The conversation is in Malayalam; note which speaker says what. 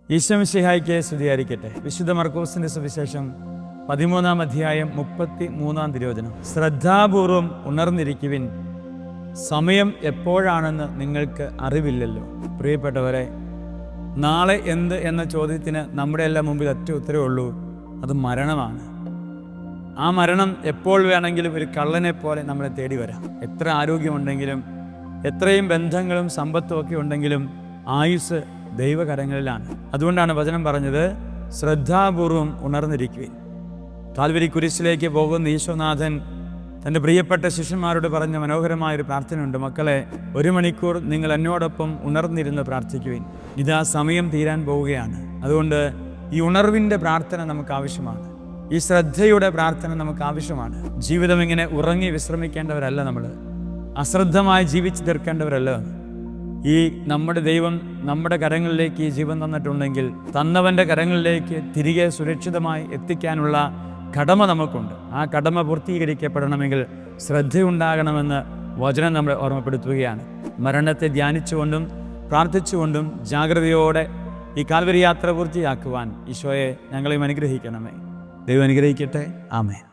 Speaker 1: ഈശോ മിശിഹായ്ക്ക് സ്തുതിയായിരിക്കട്ടെ. വിശുദ്ധ മർക്കോസിന്റെ സുവിശേഷം 13-ാം അധ്യായം 33-ാം തിരുവചനം. ശ്രദ്ധാപൂർവം ഉണർന്നിരിക്കുവിൻ, സമയം എപ്പോഴാണെന്ന് നിങ്ങൾക്ക് അറിവില്ലല്ലോ. പ്രിയപ്പെട്ടവരെ, നാളെ എന്ത് എന്ന ചോദ്യത്തിന് നമ്മുടെ എല്ലാം മുമ്പിൽ ഒറ്റ ഉത്തരവേ ഉള്ളൂ, അത് മരണമാണ്. ആ മരണം എപ്പോൾ വേണമെങ്കിലും ഒരു കള്ളനെ പോലെ നമ്മളെ തേടി വരാം. എത്ര ആരോഗ്യമുണ്ടെങ്കിലും, എത്രയും ബന്ധങ്ങളും സമ്പത്തും ഒക്കെ ഉണ്ടെങ്കിലും ആയുസ് ദൈവകരങ്ങളിലാണ്. അതുകൊണ്ടാണ് വചനം പറഞ്ഞത്, ശ്രദ്ധാപൂർവം ഉണർന്നിരിക്കുവിൻ. കാൽവരി കുരിശിലേക്ക് പോകുന്ന ഈശോനാഥൻ തൻ്റെ പ്രിയപ്പെട്ട ശിഷ്യന്മാരോട് പറഞ്ഞ മനോഹരമായൊരു പ്രാർത്ഥനയുണ്ട്. മക്കളെ, 1 മണിക്കൂർ നിങ്ങൾ എന്നോടൊപ്പം ഉണർന്നിരുന്ന് പ്രാർത്ഥിക്കുവിൻ. ഇതാ സമയം തീരാൻ പോവുകയാണ്. അതുകൊണ്ട് ഈ ഉണർവിൻ്റെ പ്രാർത്ഥന നമുക്ക് ആവശ്യമാണ്. ഈ ശ്രദ്ധയുടെ പ്രാർത്ഥന നമുക്ക് ആവശ്യമാണ്. ജീവിതം ഇങ്ങനെ ഉറങ്ങി വിശ്രമിക്കേണ്ടവരല്ല നമ്മൾ. അശ്രദ്ധമായി ജീവിച്ചു തീർക്കേണ്ടവരല്ല. ഈ നമ്മുടെ ദൈവം നമ്മുടെ കരങ്ങളിലേക്ക് ഈ ജീവൻ തന്നിട്ടുണ്ടെങ്കിൽ തന്നവൻ്റെ കരങ്ങളിലേക്ക് തിരികെ സുരക്ഷിതമായി എത്തിക്കാനുള്ള കടമ നമുക്കുണ്ട്. ആ കടമ പൂർത്തീകരിക്കപ്പെടണമെങ്കിൽ ശ്രദ്ധയുണ്ടാകണമെന്ന് വചനം നമ്മളെ ഓർമ്മപ്പെടുത്തുകയാണ്. മരണത്തെ ധ്യാനിച്ചുകൊണ്ടും പ്രാർത്ഥിച്ചുകൊണ്ടും ജാഗ്രതയോടെ ഈ കാൽവരി യാത്ര പൂർത്തിയാക്കുവാൻ ഈശോയെ ഞങ്ങളെയും അനുഗ്രഹിക്കണമേ. ദൈവം അനുഗ്രഹിക്കട്ടെ. ആമേൻ.